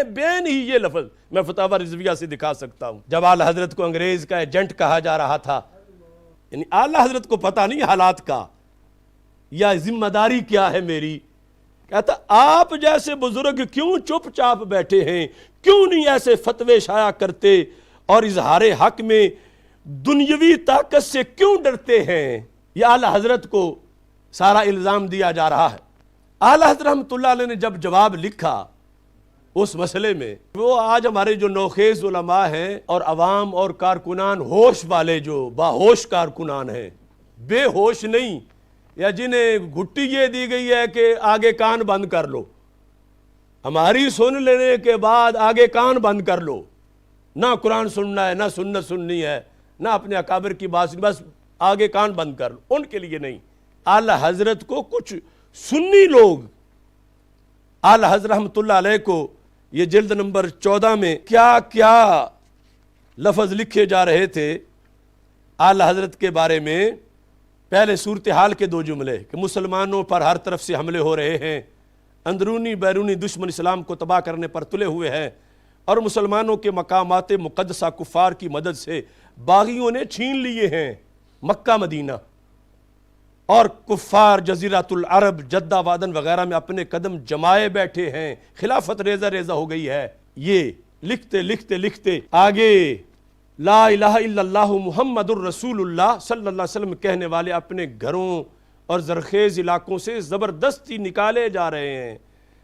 بین ہی یہ لفظ میں فتاوی رضویہ سے دکھا سکتا ہوں. جب اعلی حضرت کو انگریز کا ایجنٹ کہا جا رہا تھا، یعنی اعلی حضرت کو پتہ نہیں حالات کا یا ذمہ داری کیا ہے میری، کہتا آپ جیسے بزرگ کیوں چپ چاپ بیٹھے ہیں، کیوں نہیں ایسے فتوے شائع کرتے اور اظہار حق میں دنیاوی طاقت سے کیوں ڈرتے ہیں. یہ اعلی حضرت کو سارا الزام دیا جا رہا ہے. اعلی حضرت رحمۃ اللہ علیہ نے جب جواب لکھا اس مسئلے میں، وہ آج ہمارے جو نوخیز علماء ہیں اور عوام اور کارکنان ہوش والے جو باہوش کارکنان ہیں، بے ہوش نہیں، یا جنہیں گھٹی یہ دی گئی ہے کہ آگے کان بند کر لو، ہماری سن لینے کے بعد آگے کان بند کر لو، نہ قرآن سننا ہے، نہ سنت سننی ہے، نہ اپنے اکابر کی بات سننی، بس آگے کان بند کر لو، ان کے لیے نہیں. اعلی حضرت کو کچھ سنی لوگ اعلی حضرت رحمۃ اللہ علیہ کو یہ جلد نمبر 14 میں کیا کیا لفظ لکھے جا رہے تھے اعلی حضرت کے بارے میں. پہلے صورتحال کے 2 جملے کہ مسلمانوں پر ہر طرف سے حملے ہو رہے ہیں، اندرونی بیرونی دشمن اسلام کو تباہ کرنے پر تلے ہوئے ہیں، اور مسلمانوں کے مقامات مقدسہ کفار کی مدد سے باغیوں نے چھین لیے ہیں مکہ مدینہ، اور کفار جزیرۃ العرب جدہ وادن وغیرہ میں اپنے قدم جمائے بیٹھے ہیں، خلافت ریزہ ریزہ ہو گئی ہے. یہ لکھتے لکھتے لکھتے آگے لا الہ الا اللہ محمد الرسول اللہ صلی اللہ علیہ وسلم کہنے والے اپنے گھروں اور زرخیز علاقوں سے زبردستی نکالے جا رہے ہیں،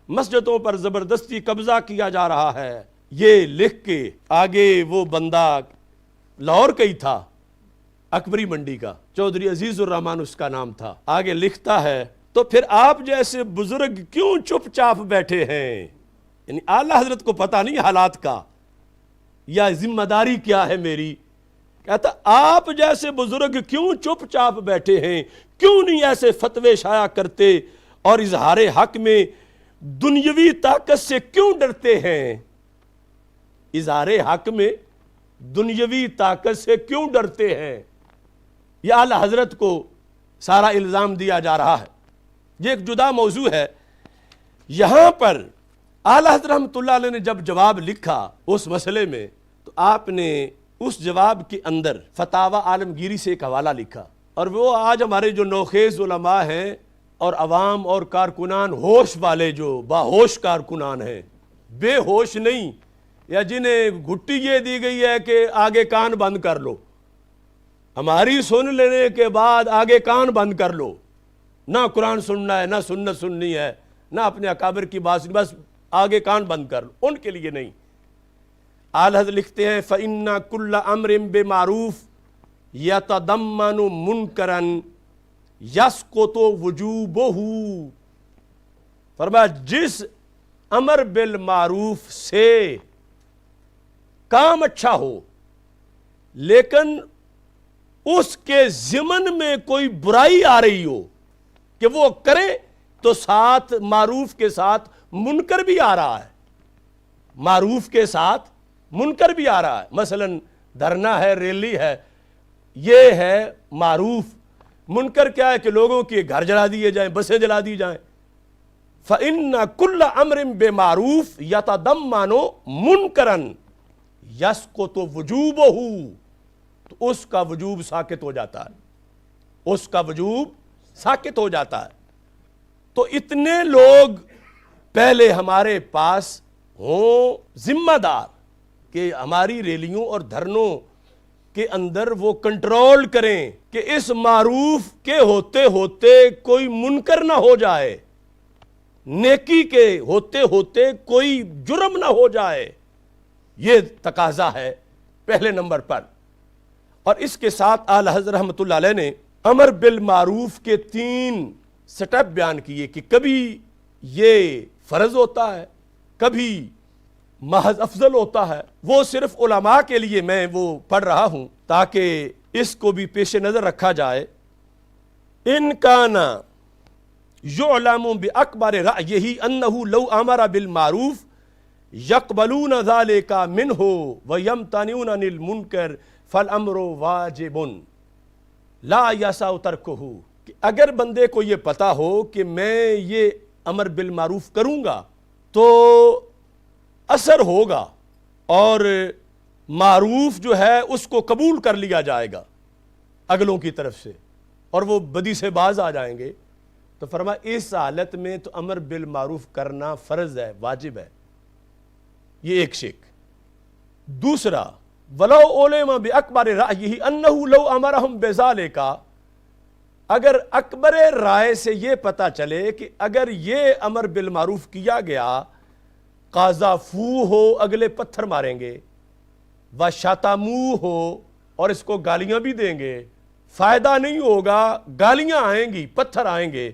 مسجدوں پر زبردستی قبضہ کیا جا رہا ہے. یہ لکھ کے آگے وہ بندہ لاہور کا ہی تھا، اکبری منڈی کا، چودھری عزیز الرحمان اس کا نام تھا. آگے لکھتا ہے تو پھر آپ جیسے بزرگ کیوں چپ چاپ بیٹھے ہیں، یعنی اعلی حضرت کو پتہ نہیں حالات کا یا ذمہ داری کیا ہے میری، کہتا آپ جیسے بزرگ کیوں چپ چاپ بیٹھے ہیں، کیوں نہیں ایسے فتوے شائع کرتے اور اظہار حق میں دنیاوی طاقت سے کیوں ڈرتے ہیں. اظہار حق میں دنیاوی طاقت سے کیوں ڈرتے ہیں، یہ اعلی حضرت کو سارا الزام دیا جا رہا ہے. یہ ایک جدا موضوع ہے. یہاں پر اعلی حضرت رحمۃ اللہ علیہ نے جب جواب لکھا اس مسئلے میں، تو آپ نے اس جواب کے اندر فتاوی عالمگیری سے ایک حوالہ لکھا، اور وہ آج ہمارے جو نوخیز علماء ہیں اور عوام اور کارکنان ہوش والے جو باہوش کارکنان ہیں، بے ہوش نہیں، یا جنہیں گھٹی یہ دی گئی ہے کہ آگے کان بند کر لو، ہماری سن لینے کے بعد آگے کان بند کر لو، نہ قرآن سننا ہے، نہ سنت سننی ہے، نہ اپنے اکابر کی بات سننی، بس آگے کان بند کر لو، ان کے لیے نہیں. اعلی حضرت لکھتے ہیں فَإِنَّ كُلَّ أَمْرٍ بِمَعْرُوفٍ يَتَضَمَّنُ مُنْكَرًا يَسْقُطُ وُجُوبُهُ. فرمایا جس امر بالمعروف سے کام اچھا ہو لیکن اس کے ضمن میں کوئی برائی آ رہی ہو کہ وہ کرے، تو ساتھ معروف کے ساتھ منکر بھی آ رہا ہے، معروف کے ساتھ منکر بھی آ رہا ہے. مثلا دھرنا ہے، ریلی ہے، یہ ہے معروف. منکر کیا ہے کہ لوگوں کے گھر جلا دیے جائیں، بسیں جلا دی جائیں. فَإِنَّ كُلَّ أَمْرٍ بِمَعْرُوفٍ يَتَضَمَّنُ مُنْكَرًا يَسْقُطُ وُجُوبُهُ. تو اس کا وجوب ساقط ہو جاتا ہے، اس کا وجوب ساقط ہو جاتا ہے. تو اتنے لوگ پہلے ہمارے پاس ہوں ذمہ دار کہ ہماری ریلیوں اور دھرنوں کے اندر وہ کنٹرول کریں کہ اس معروف کے ہوتے ہوتے کوئی منکر نہ ہو جائے، نیکی کے ہوتے ہوتے کوئی جرم نہ ہو جائے. یہ تقاضا ہے پہلے نمبر پر. اور اس کے ساتھ اعلی حضرت رحمۃ اللہ علیہ نے امر بالمعروف کے 3 سٹیپ بیان کیے کہ کبھی یہ فرض ہوتا ہے، کبھی محض افضل ہوتا ہے. وہ صرف علماء کے لیے میں وہ پڑھ رہا ہوں تاکہ اس کو بھی پیش نظر رکھا جائے. ان کان یعلم باکبر رأیہ انہ لو امر بالمعروف یقبلون ذلک منہ ویمتنعون عن المنکر فالامر واجب لا یسع ترکہ. کہ اگر بندے کو یہ پتا ہو کہ میں یہ امر بالمعروف کروں گا تو اثر ہوگا اور معروف جو ہے اس کو قبول کر لیا جائے گا اگلوں کی طرف سے اور وہ بدی سے باز آ جائیں گے، تو فرمایا اس حالت میں تو امر بالمعروف کرنا فرض ہے، واجب ہے۔ یہ ایک شک۔ دوسرا، وَلَوْ عُلِمَ بِأَكْبَرِ رَأْيِهِ أَنَّهُ لَوْ أَمَرَهُمْ بِذَلِكَ، اگر اکبر رائے سے یہ پتہ چلے کہ اگر یہ امر بالمعروف کیا گیا، قَذَفُوهُ ہو اگلے پتھر ماریں گے، وَشَتَمُوهُ ہو اور اس کو گالیاں بھی دیں گے، فائدہ نہیں ہوگا، گالیاں آئیں گی، پتھر آئیں گے،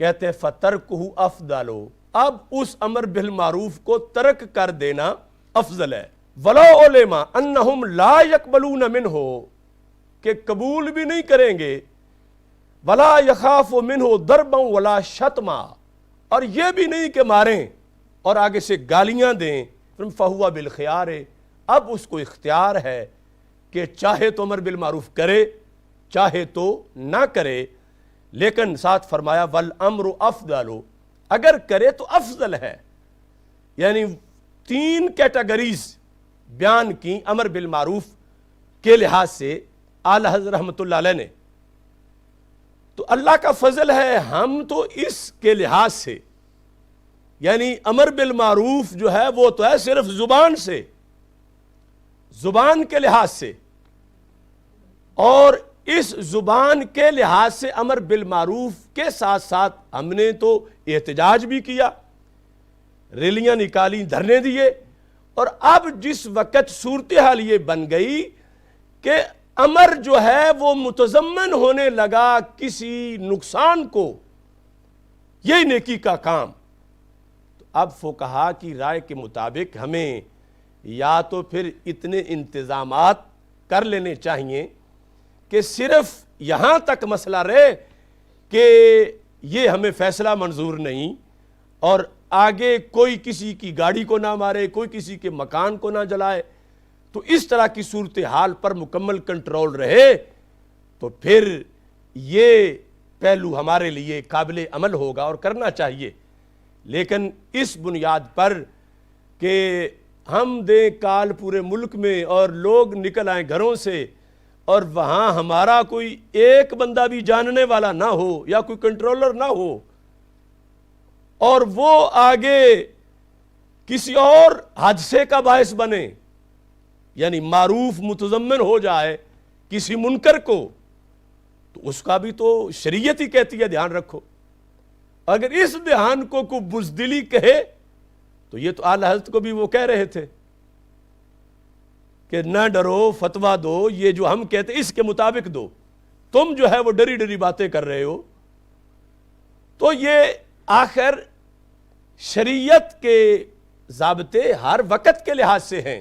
کہتے ہیں فَتَرْكُهُ أَفْضَلُ، اب اس امر بالمعروف کو ترک کر دینا افضل ہے۔ وَلَوْ عُلِمَ أَنَّهُمْ لَا يَقْبَلُونَ مِنْهُ، کہ قبول بھی نہیں کریں گے، وَلَا يَخَافُ مِنْهُ ضَرْبًا وَلَا شَتْمًا، اور یہ بھی نہیں کہ ماریں اور آگے سے گالیاں دیں، فَهُوَ بِالْخِيَارِ، اب اس کو اختیار ہے کہ چاہے تو امر بالمعروف کرے چاہے تو نہ کرے، لیکن ساتھ فرمایا وَالْأَمْرُ أَفْضَلُ، اگر کرے تو افضل ہے۔ یعنی 3 کیٹیگریز بیان کی امر بالمعروف کے لحاظ سے اعلی حضرت رحمۃ اللہ علیہ نے۔ تو اللہ کا فضل ہے، ہم تو اس کے لحاظ سے، یعنی امر بالمعروف جو ہے وہ تو ہے صرف زبان سے، زبان کے لحاظ سے، اور اس زبان کے لحاظ سے امر بالمعروف کے ساتھ ساتھ ہم نے تو احتجاج بھی کیا، ریلیاں نکالی، دھرنے دیے، اور اب جس وقت صورتحال یہ بن گئی کہ امر جو ہے وہ متضمن ہونے لگا کسی نقصان کو، یہی نیکی کا کام، تو اب فقہا کی رائے کے مطابق ہمیں یا تو پھر اتنے انتظامات کر لینے چاہیے کہ صرف یہاں تک مسئلہ رہے کہ یہ ہمیں فیصلہ منظور نہیں، اور آگے کوئی کسی کی گاڑی کو نہ مارے، کوئی کسی کے مکان کو نہ جلائے، تو اس طرح کی صورتحال پر مکمل کنٹرول رہے، تو پھر یہ پہلو ہمارے لیے قابل عمل ہوگا اور کرنا چاہیے۔ لیکن اس بنیاد پر کہ ہم دیں کال پورے ملک میں اور لوگ نکل آئیں گھروں سے، اور وہاں ہمارا کوئی ایک بندہ بھی جاننے والا نہ ہو یا کوئی کنٹرولر نہ ہو، اور وہ آگے کسی اور حادثے کا باعث بنے، یعنی معروف متضمن ہو جائے کسی منکر کو، تو اس کا بھی تو شریعت ہی کہتی ہے دھیان رکھو۔ اگر اس دھیان کو کوئی بزدلی کہے تو یہ تو اعلی حضرت کو بھی وہ کہہ رہے تھے کہ نہ ڈرو، فتویٰ دو، یہ جو ہم کہتے اس کے مطابق دو، تم جو ہے وہ ڈری ڈری باتیں کر رہے ہو۔ تو یہ آخر شریعت کے ضابطے ہر وقت کے لحاظ سے ہیں،